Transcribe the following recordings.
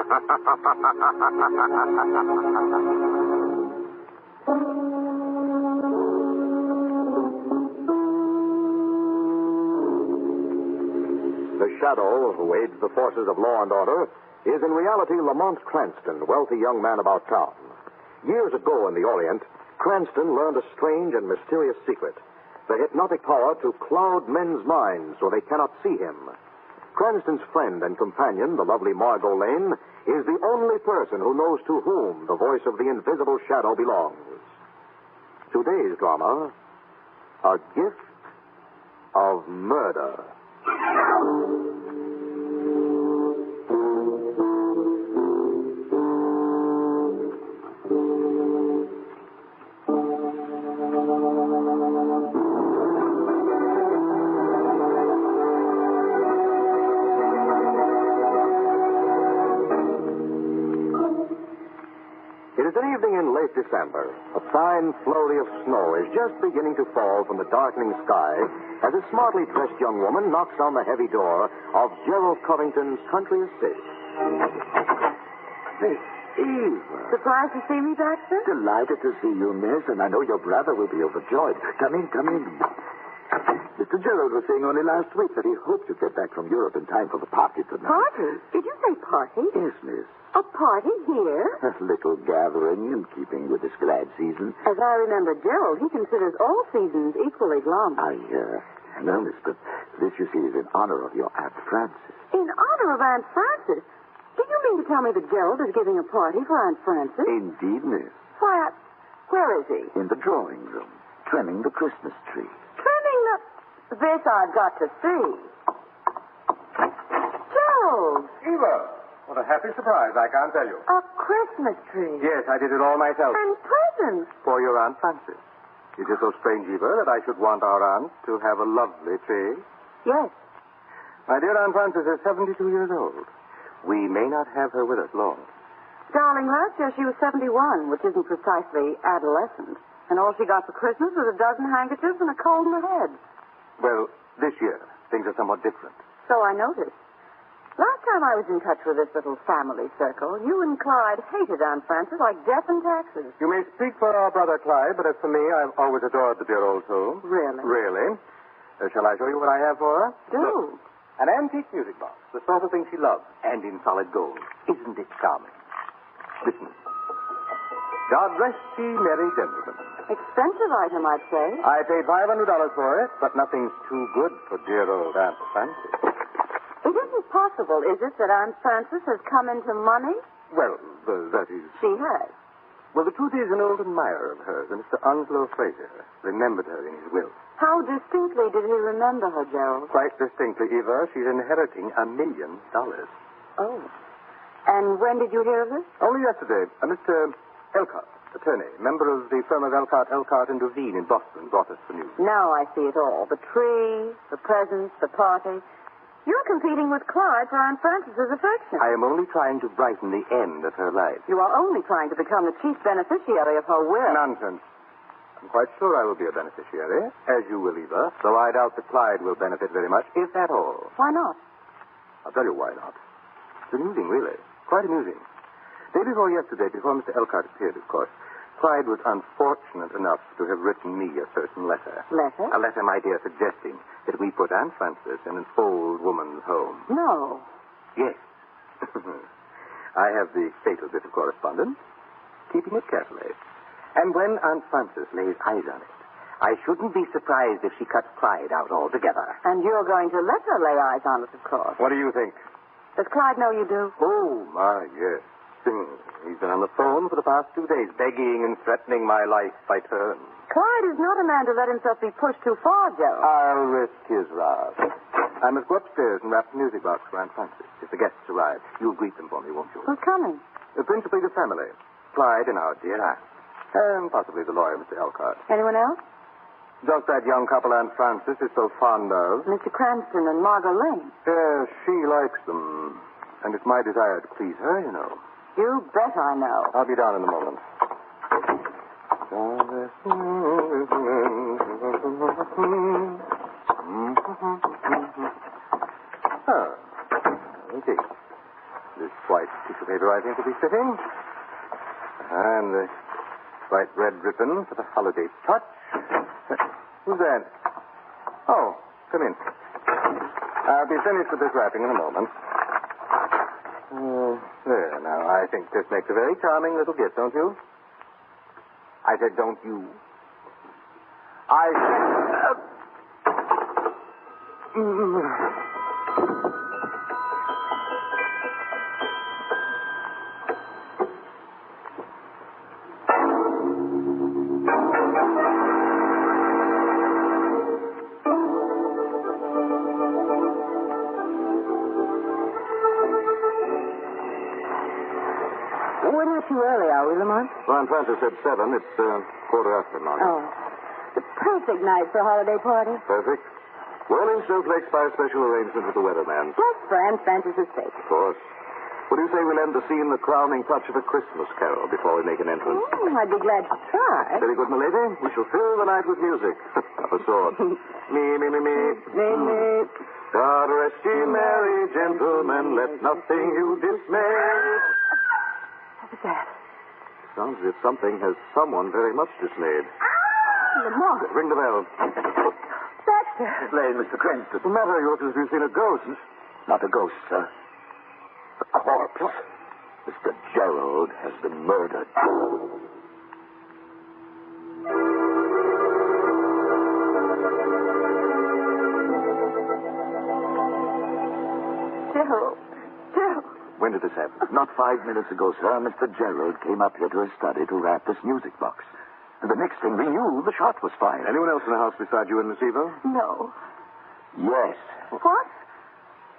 The shadow who aids the forces of law and order is in reality Lamont Cranston, wealthy young man about town. Years ago in the Orient, Cranston learned a strange and mysterious secret, the hypnotic power to cloud men's minds so they cannot see him. Cranston's friend and companion, the lovely Margot Lane, is the only person who knows to whom the voice of the invisible shadow belongs. Today's drama, A Gift of Murder. It is an evening in late December. A fine flurry of snow is just beginning to fall from the darkening sky as a smartly dressed young woman knocks on the heavy door of Gerald Covington's country estate. Miss Eva. Surprised to see me, Baxter? Delighted to see you, miss, and I know your brother will be overjoyed. Come in, come in. Mr. Gerald was saying only last week that he hoped to get back from Europe in time for the party tonight. Party? Did you say party? Yes, miss. A party here? A little gathering in keeping with this glad season. As I remember Gerald, he considers all seasons equally glum. I know, miss, but this, you see, is in honor of your Aunt Frances. In honor of Aunt Frances? Do you mean to tell me that Gerald is giving a party for Aunt Frances? Indeed, miss. Why, where is he? In the drawing room, trimming the Christmas tree. Trimming the... This I've got to see. Gerald! Eva! What a happy surprise, I can't tell you. A Christmas tree. Yes, I did it all myself. And presents. For your Aunt Frances. Is it so strange, Eva, that I should want our aunt to have a lovely tree? Yes. My dear Aunt Frances is 72 years old. We may not have her with us long. Darling, last year she was 71, which isn't precisely adolescent. And all she got for Christmas was a dozen handkerchiefs and a cold in the head. Well, this year, things are somewhat different. So I noticed. Last time I was in touch with this little family circle, you and Clyde hated Aunt Frances like death and taxes. You may speak for our brother Clyde, but as for me, I've always adored the dear old soul. Really? Really? Shall I show you what I have for her? Do. Look, an antique music box, the sort of thing she loves, and in solid gold. Isn't it charming? Listen. God rest ye merry gentlemen. Expensive item, I'd say. I paid $500 for it, but nothing's too good for dear old Aunt Frances. It isn't possible, is it, that Aunt Frances has come into money? Well, that is... She has. Well, the truth is, an old admirer of hers, a Mr. Onslow Fraser, remembered her in his will. How distinctly did he remember her, Gerald? Quite distinctly, Eva. She's inheriting $1 million. Oh. And when did you hear of this? Only yesterday. Mr. Elcott, attorney, member of the firm of Elcott and Devine in Boston, brought us the news. Now I see it all. The tree, the presents, the party. You're competing with Clyde for Aunt Frances's affection. I am only trying to brighten the end of her life. You are only trying to become the chief beneficiary of her will. Nonsense. I'm quite sure I will be a beneficiary, as you will, Eva, though I doubt that Clyde will benefit very much, if at all. Why not? I'll tell you why not. It's amusing, really. Quite amusing. Day before yesterday, before Mr. Elcott appeared, of course, Clyde was unfortunate enough to have written me a certain letter. Letter? A letter, my dear, suggesting that we put Aunt Frances in an old woman's home. No. Yes. I have the fatal bit of correspondence, keeping it carefully. And when Aunt Frances lays eyes on it, I shouldn't be surprised if she cuts Clyde out altogether. And you're going to let her lay eyes on it, of course. What do you think? Does Clyde know you do? Oh, my, yes. He's been on the phone for the past 2 days, begging and threatening my life by turns. Clyde is not a man to let himself be pushed too far, Gerald. I'll risk his wrath. I must go upstairs and wrap the music box for Aunt Frances. If the guests arrive, you'll greet them for me, won't you? Who's coming? Principally the family. Clyde and our dear aunt. And possibly the lawyer, Mr. Elcott. Anyone else? Just that young couple Aunt Frances is so fond of. Mr. Cranston and Margot Lane. Yes, she likes them. And it's my desire to please her, you know. You bet I know. I'll be down in a moment. Okay. This white piece of wallpaper, I think, will be fitting. And the bright red ribbon for the holiday touch. Who's that? Oh, come in. I'll be finished with this wrapping in a moment. There, now, I think this makes a very charming little gift, don't you? I said, don't you? I said... We're not too early, are we, Lamont? Aunt Frances said 7. It's quarter after, Margaret. Oh. The perfect night for a holiday party. Perfect. Well, in Snowflakes by special arrangement with the weatherman. Just for Aunt Frances' sake. Of course. What do you say we lend the scene the crowning touch of a Christmas carol before we make an entrance? I'd be glad to try. Very good, my lady. We shall fill the night with music. Of a sort. Me, me, me, me. Me. God rest ye merry gentlemen, let nothing you dismay. What was that? Sounds as if something has someone very much dismayed. Lamont. Ring the bell. Baxter. Miss Lane, Mr. Cranston. What's the matter? You look as if you've seen a ghost. Not a ghost, sir. A corpse. Mr. Gerald has been murdered. Gerald. When did this happen? Not 5 minutes ago, sir, Mr. Gerald came up here to his study to wrap this music box. And the next thing we knew, the shot was fired. Anyone else in the house beside you and Miss Eva? No. Yes. What?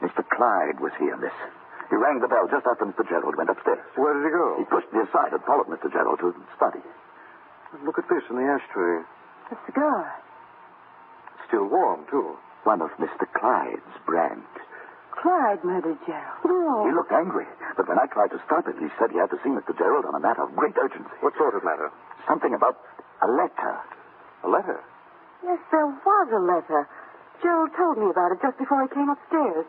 Mr. Clyde was here, miss. He rang the bell just after Mr. Gerald went upstairs. Where did he go? He pushed me aside and followed Mr. Gerald to his study. Look at this in the ashtray. A cigar. Still warm, too. One of Mr. Clyde's brand. Clyde murdered Gerald. No. He looked angry, but when I tried to stop him, he said he had to see Mr. Gerald on a matter of great urgency. What sort of matter? Something about a letter. A letter? Yes, there was a letter. Gerald told me about it just before he came upstairs.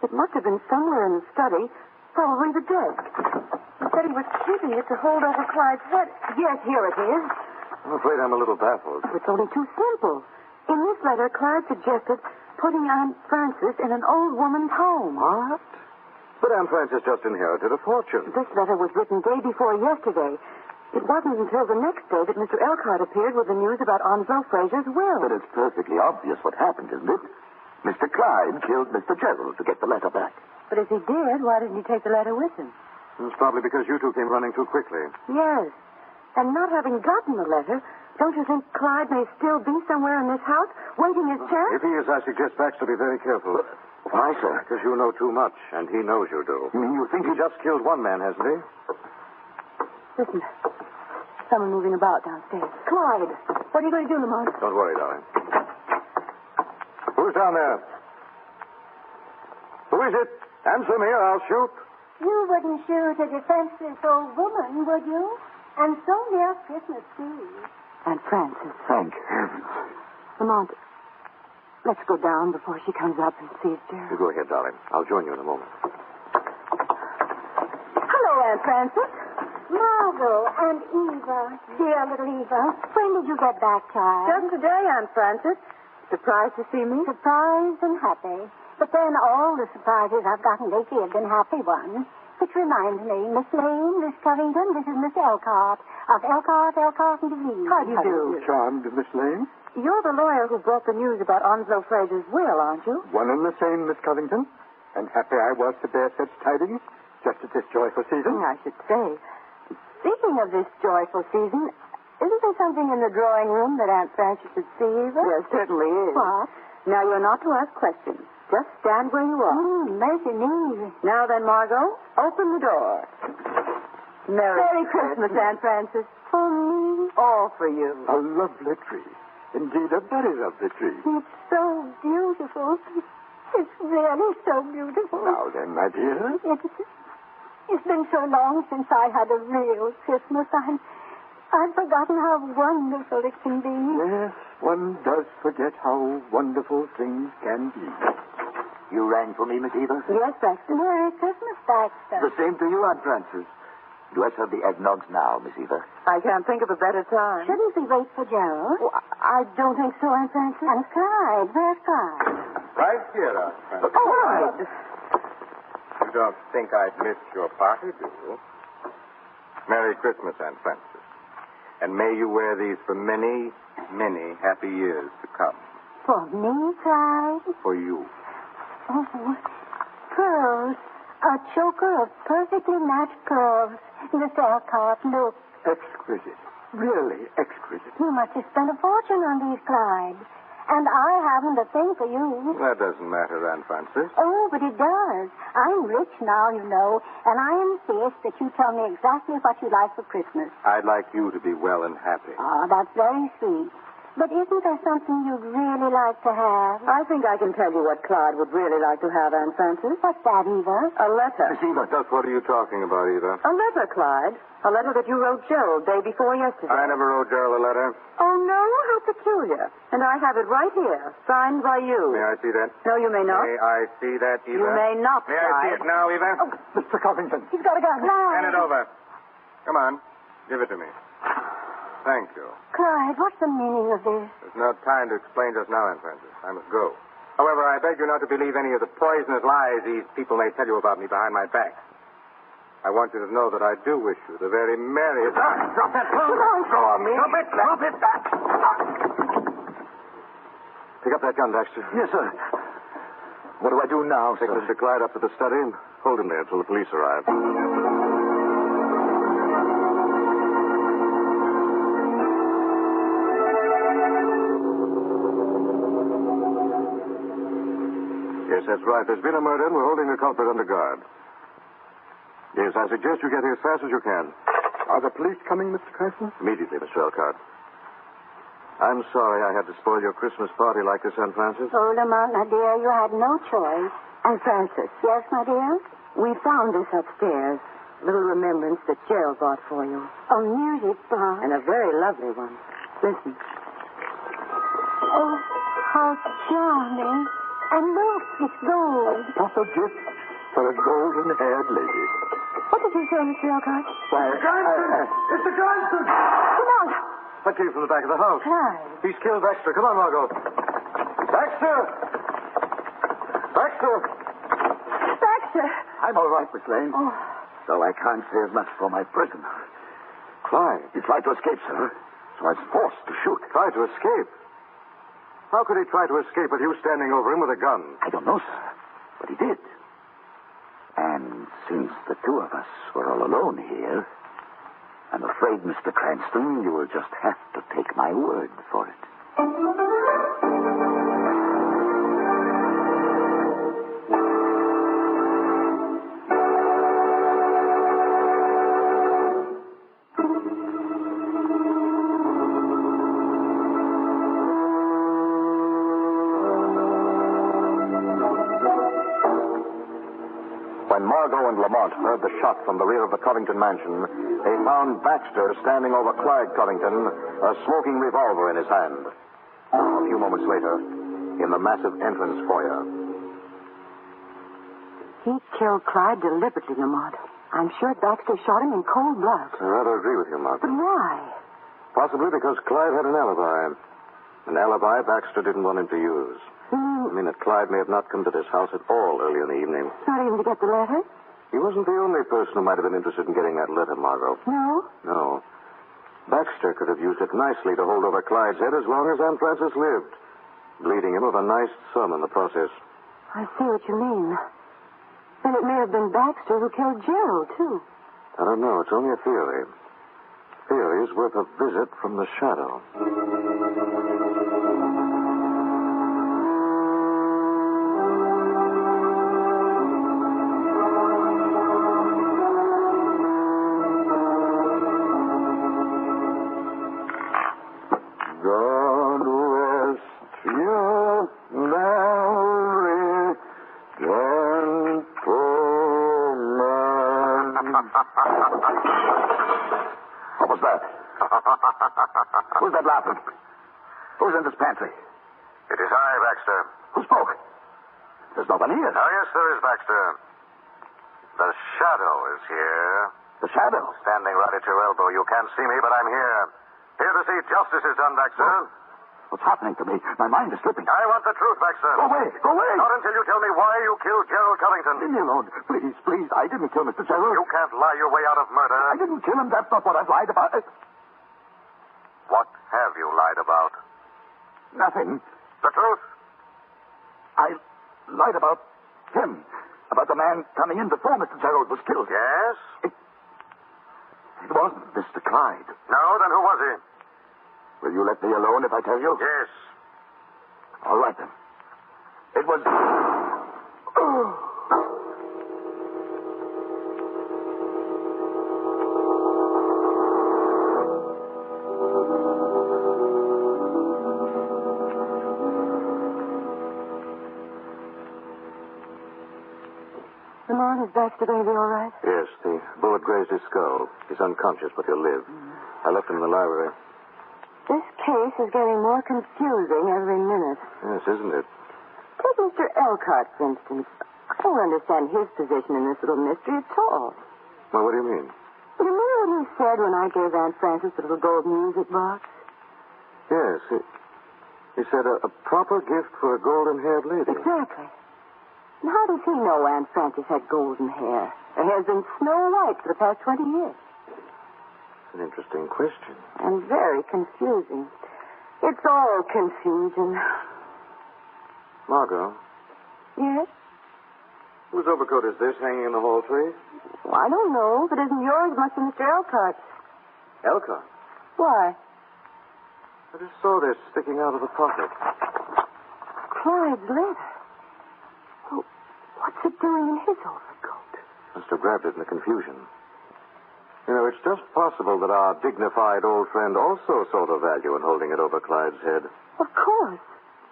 It must have been somewhere in the study, probably the desk. He said he was keeping it to hold over Clyde's head. Yes, here it is. I'm afraid I'm a little baffled. It's only too simple. In this letter, Clyde suggested putting Aunt Frances in an old woman's home. What? But Aunt Frances just inherited a fortune. This letter was written day before yesterday. It wasn't until the next day that Mr. Elkhart appeared with the news about Onslow Fraser's will. But it's perfectly obvious what happened, isn't it? Mr. Clyde killed Mr. Gerald to get the letter back. But if he did, why didn't he take the letter with him? It's probably because you two came running too quickly. Yes. And not having gotten the letter, don't you think Clyde may still be somewhere in this house, waiting his chance? If he is, I suggest Baxter be very careful. Why, sir? Because you know too much, and he knows you do. You mean you think He just killed one man, hasn't he? Listen. Someone moving about downstairs. Clyde, what are you going to do, Lamont? Don't worry, darling. Who's down there? Who is it? Answer me or I'll shoot. You wouldn't shoot a defenseless old woman, would you? And so near Christmas Eve. Aunt Frances. Thank heavens. Lamont, let's go down before she comes up and sees You Gerald. go ahead, darling. I'll join you in a moment. Hello, Aunt Frances. Margot and Eva, dear little Eva, when did you get back, child? Just today, Aunt Frances. Surprised to see me? Surprised and happy. But then all the surprises I've gotten lately have been happy ones. Which reminds me, Miss Lane, Miss Covington, this is Miss Elkhart, of Elkhart and DeVere. How do you do? Charmed, Miss Lane. You're the lawyer who brought the news about Onslow Fraser's will, aren't you? One and the same, Miss Covington. And happy I was to bear such tidings, just at this joyful season. I should say. Speaking of this joyful season, isn't there something in the drawing room that Aunt Frances should see, Eva? There certainly is. What? Now, you're not to ask questions. Just stand where you are. Mercy me. Now then, Margot, open the door. Merry Christmas, Aunt Frances. For me? All for you. A lovely tree. Indeed, a very lovely tree. It's so beautiful. It's really so beautiful. Now then, my dear. It's been so long since I had a real Christmas. I've forgotten how wonderful it can be. Yes, one does forget how wonderful things can be. You rang for me, Miss Eva? Yes, Baxter. Merry Christmas, Baxter. The same to you, Aunt Frances. Let's have the eggnogs now, Miss Eva. I can't think of a better time. Shouldn't we wait for Gerald? Oh, I don't think so, Aunt Frances. And Clyde. Where's Clyde? Right here, Aunt Frances. Clyde! You don't think I'd miss your party, do you? Merry Christmas, Aunt Frances. And may you wear these for many, many happy years to come. For me, Clyde? For you. Oh, pearls. A choker of perfectly matched pearls. Mr. Elcott, look. Exquisite. Really exquisite. You must have spent a fortune on these, Clyde. And I haven't a thing for you. That doesn't matter, Aunt Frances. Oh, but it does. I'm rich now, you know, and I insist that you tell me exactly what you like for Christmas. I'd like you to be well and happy. Oh, that's very sweet. But isn't there something you'd really like to have? I think I can tell you what Clyde would really like to have, Aunt Frances. What's that, Eva? A letter. Miss Eva, Just what are you talking about, Eva? A letter, Clyde. A letter that you wrote Gerald day before yesterday. I never wrote Gerald a letter. Oh, no? How peculiar. And I have it right here, signed by you. May I see that? No, you may not. May I see that, Eva? You may not, May I see Clyde. it now, Eva? Mr. Covington. He's got a gun. Hand it Clyde. over. Come on. Give it to me. Thank you. Clyde, what's the meaning of this? There's no time to explain just now, Aunt Frances. I must go. However, I beg you not to believe any of the poisonous lies these people may tell you about me behind my back. I want you to know that I do wish you the very merriest... Drop that phone. Don't throw on me. Drop it back. Pick up that gun, Baxter. Yes, sir. What do I do now, Take sir? Mr. Clyde up to the study and hold him there until the police arrive. Yes, that's right. There's been a murder, and we're holding the culprit under guard. Yes, I suggest you get here as fast as you can. Are the police coming, Mr. Cranston? Immediately, Mr. Elcott. I'm sorry I had to spoil your Christmas party like this, Aunt Frances. Oh, Lamont, my dear, you had no choice. Aunt Frances, Yes, my dear? we found this upstairs. Little remembrance that Gerald bought for you. A music box. And a very lovely one. Listen. Oh, how charming. And look, it's gold. Proper gift for a golden-haired lady. What did you say, Mr. Elcott? Why, Mr. Johnson! Come on. That came from the back of the house. Clyde. He's killed Baxter. Come on, Margot. Baxter! Baxter! Baxter. I'm all right, Miss Lane. Oh, Though I can't say as much for my prisoner. Clyde. He tried to escape, sir. So I was forced to shoot. Tried to escape? How could he try to escape with you standing over him with a gun? I don't know, sir. But he did. And since the two of us were all alone here, I'm afraid, Mr. Cranston, you will just have to take my word for it. When Margot and Lamont heard the shot from the rear of the Covington mansion, they found Baxter standing over Clyde Covington, a smoking revolver in his hand. A few moments later, in the massive entrance foyer. He killed Clyde deliberately, Lamont. I'm sure Baxter shot him in cold blood. I rather agree with you, Margot. But why? Possibly because Clyde had an alibi. An alibi Baxter didn't want him to use. I mean that Clyde may have not come to this house at all early in the evening. Not even to get the letter? He wasn't the only person who might have been interested in getting that letter, Margot. No? No. Baxter could have used it nicely to hold over Clyde's head as long as Aunt Frances lived, bleeding him of a nice sum in the process. I see what you mean. Then it may have been Baxter who killed Gerald, too. I don't know. It's only a theory. Theory is worth a visit from the shadow. What was that? Who's that laughing? Who's in this pantry? It is I, Baxter. Who spoke? There's nobody here. Oh, yes, there is, Baxter. The shadow is here. The shadow? Standing right at your elbow. You can't see me, but I'm here. Here to see justice is done, Baxter. What's happening to me? My mind is slipping. I want the truth, Baxter. Go away! Go away! Not until you tell me why you killed Gerald Covington. Leave me alone. Please, please. I didn't kill Mr. Gerald. You can't lie your way out of murder. I didn't kill him. That's not what I've lied about. What have you lied about? Nothing. The truth? I lied about him. About the man coming in before Mr. Gerald was killed. Yes? It wasn't Mr. Clyde. No, then who was he? Will you let me alone if I tell you? Yes. All right, then. It was... Lamont, is Baxter going to be all right? Yes, the bullet grazed his skull. He's unconscious, but he'll live. I left him in the library. This case is getting more confusing every minute. Yes, isn't it? Take Mr. Elcott, for instance. I don't understand his position in this little mystery at all. Well, what do you mean? You remember what he said when I gave Aunt Frances the little gold music box? Yes, he said a proper gift for a golden-haired lady. Exactly. And how does he know Aunt Frances had golden hair? Her hair's been snow white for the past 20 years. An interesting question. And very confusing. It's all confusion. Margot, Yes? whose overcoat is this hanging in the hall tree? Well, I don't know. If it isn't yours, it must be Mr. Elcott's. Elcott. Why? I just saw this sticking out of the pocket. Clyde's letter. Well, what's it doing in his overcoat? Must have grabbed it in the confusion. You know, it's just possible that our dignified old friend also saw the value in holding it over Clyde's head. Of course.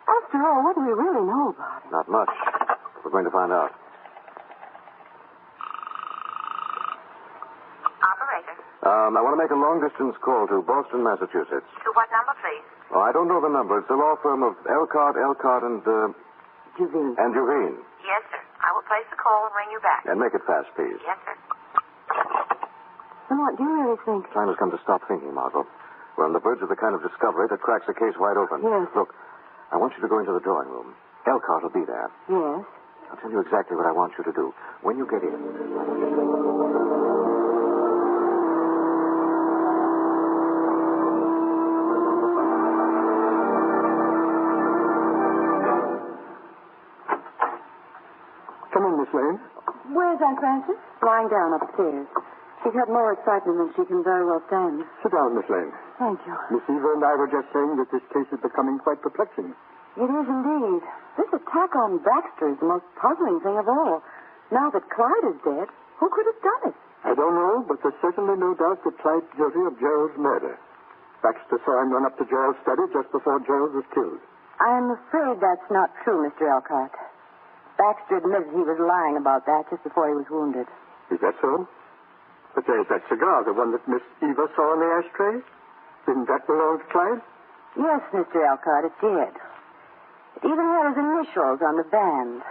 After all, what do we really know about it? Not much. We're going to find out. Operator. I want to make a long-distance call to Boston, Massachusetts. To what number, please? Oh, I don't know the number. It's the law firm of Elcott, and Juvine. Juvine. Yes, sir. I will place the call and ring you back. And make it fast, please. Yes, sir. Lamont, do you really think... Time has come to stop thinking, Margot. We're on the verge of the kind of discovery that cracks the case wide open. Yes. Look, I want you to go into the drawing room. Elcott will be there. Yes? I'll tell you exactly what I want you to do. When you get in... Come in, Miss Lane. Where's Aunt Frances? Lying down upstairs. She's had more excitement than she can very well stand. Sit down, Miss Lane. Thank you. Miss Eva and I were just saying that this case is becoming quite perplexing. It is indeed. This attack on Baxter is the most puzzling thing of all. Now that Clyde is dead, who could have done it? I don't know, but there's certainly no doubt that Clyde's guilty of Gerald's murder. Baxter saw him run up to Gerald's study just before Gerald was killed. I'm afraid that's not true, Mr. Elcott. Baxter admitted he was lying about that just before he was wounded. Is that so? But there's that cigar, the one that Miss Eva saw in the ashtray. Didn't that belong to Clyde? Yes, Mr. Elcott, it did. It even had his initials on the band.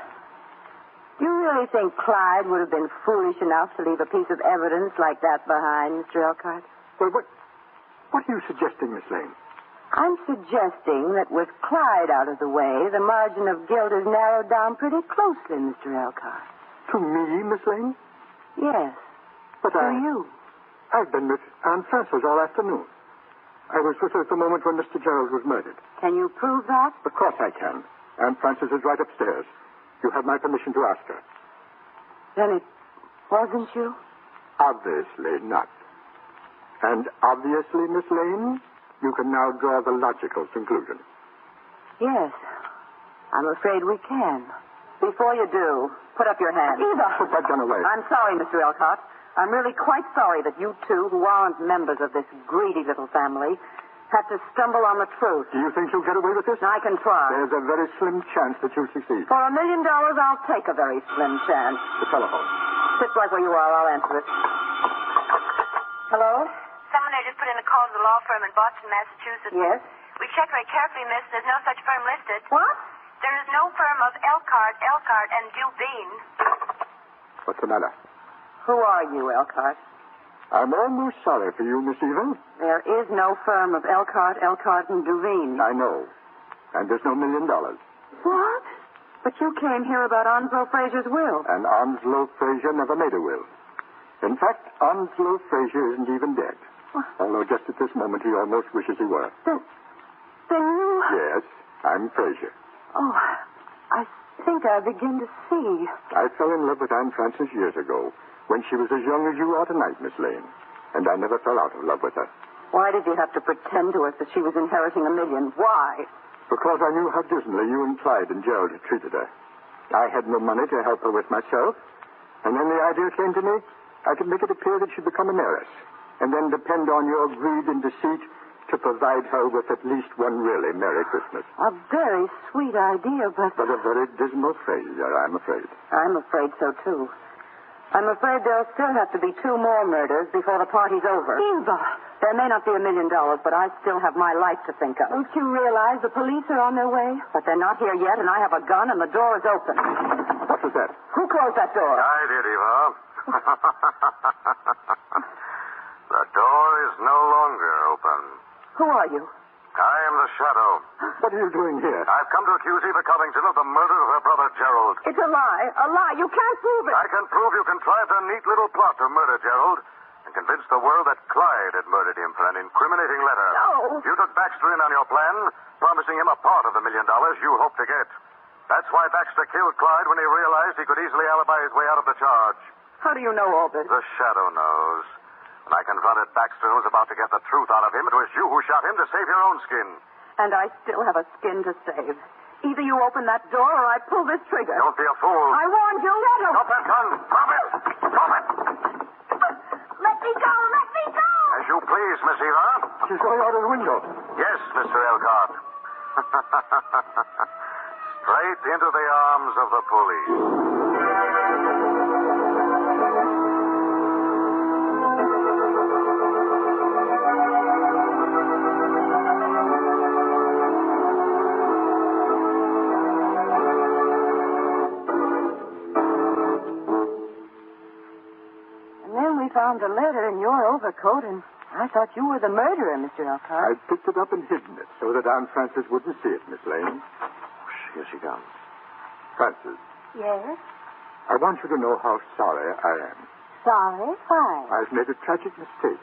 Do you really think Clyde would have been foolish enough to leave a piece of evidence like that behind, Mr. Elcott? Well, what are you suggesting, Miss Lane? I'm suggesting that with Clyde out of the way, the margin of guilt is narrowed down pretty closely, Mr. Elcott. To me, Miss Lane? Yes. But To you. I've been with Aunt Frances all afternoon. I was with her at the moment when Mr. Gerald was murdered. Can you prove that? Of course I can. Aunt Frances is right upstairs. You have my permission to ask her. Then it wasn't you? Obviously not. And obviously, Miss Lane, you can now draw the logical conclusion. Yes. I'm afraid we can. Before you do, put up your hand. Put that gun away. I'm sorry, Mr. Elcott. I'm really quite sorry that you two, who aren't members of this greedy little family, had to stumble on the truth. Do you think you'll get away with this? I can try. There's a very slim chance that you'll succeed. For $1 million, I'll take a very slim chance. The telephone. Sit right where you are. I'll answer it. Hello? Someone there just put in a call to the law firm in Boston, Massachusetts. Yes? We checked very carefully, miss. There's no such firm listed. What? There is no firm of Elkhart, and Dubin. What's the matter? Who are you, Elkhart? I'm almost sorry for you, Miss Eva. There is no firm of Elkhart, and Duveen. I know. And there's no $1 million. What? But you came here about Onslow Frazier's will. And Onslow Frazier never made a will. In fact, Onslow Frazier isn't even dead. What? Although just at this moment he almost wishes he were. Then you... Yes, I'm Frazier. Oh, I think I begin to see. I fell in love with Anne Francis years ago, when she was as young as you are tonight, Miss Lane. And I never fell out of love with her. Why did you have to pretend to us that she was inheriting $1 million? Why? Because I knew how dismally you and Clyde and Gerald had treated her. I had no money to help her with myself. And then the idea came to me, I could make it appear that she'd become an heiress. And then depend on your greed and deceit to provide her with at least one really Merry Christmas. A very sweet idea, but... But a very dismal failure, I'm afraid. I'm afraid so, too. I'm afraid there'll still have to be 2 more murders before the party's over. Eva! There may not be $1 million, but I still have my life to think of. Don't you realize the police are on their way? But they're not here yet, and I have a gun, and the door is open. What was that? Who closed that door? I did, Eva. The door is no longer open. Who are you? I am the Shadow. What are you doing here? I've come to accuse Eva Covington of the murder of her brother Gerald. It's a lie. A lie. You can't prove it. I can prove you contrived a neat little plot to murder Gerald and convince the world that Clyde had murdered him for an incriminating letter. No. You took Baxter in on your plan, promising him a part of the $1 million you hoped to get. That's why Baxter killed Clyde when he realized he could easily alibi his way out of the charge. How do you know all this? The Shadow knows. When I confronted Baxter and was about to get the truth out of him, it was you who shot him to save your own skin. And I still have a skin to save. Either you open that door or I pull this trigger. Don't be a fool. I warned you. Let him. Drop that gun. Drop it. Drop it. Let me go! Let me go! As you please, Miss Eva. She's going out of the window. Yes, Mr. Elkhart. Straight into the arms of the police. Found a letter in your overcoat, and I thought you were the murderer, Mr. Elkhart. I picked it up and hidden it so that Aunt Frances wouldn't see it, Miss Lane. Here she comes. Frances, Yes? I want you to know how sorry I am. Sorry? Why? I've made a tragic mistake.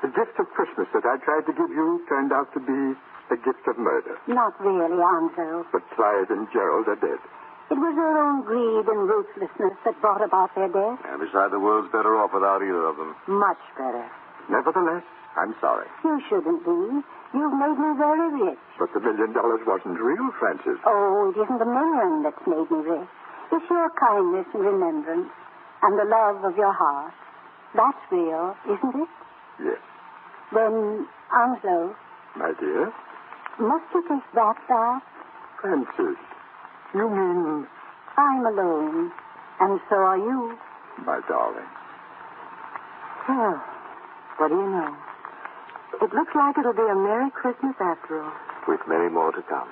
The gift of Christmas that I tried to give you turned out to be a gift of murder. Not really, Onslow. But Clyde and Gerald are dead. It was their own greed and ruthlessness that brought about their death. And besides, the world's better off without either of them. Much better. Nevertheless, I'm sorry. You shouldn't be. You've made me very rich. But the $1 million wasn't real, Frances. Oh, it isn't the million that's made me rich. It's your kindness and remembrance and the love of your heart. That's real, isn't it? Yes. Then, Onslow, My dear? must you take that back? Frances, you mean... I'm alone, and so are you. My darling. Well, what do you know? It looks like it'll be a Merry Christmas after all. With many more to come.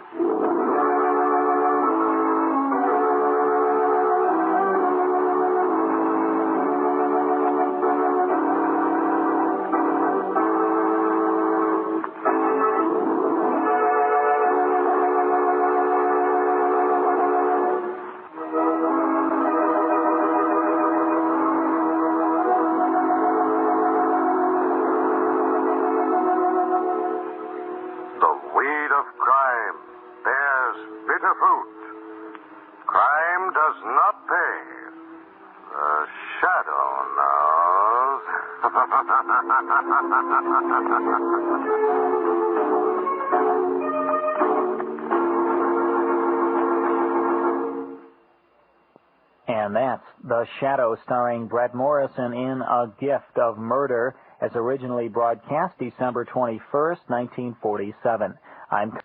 And that's The Shadow, starring Brett Morrison in A Gift of Murder, as originally broadcast December 21st, 1947. I'm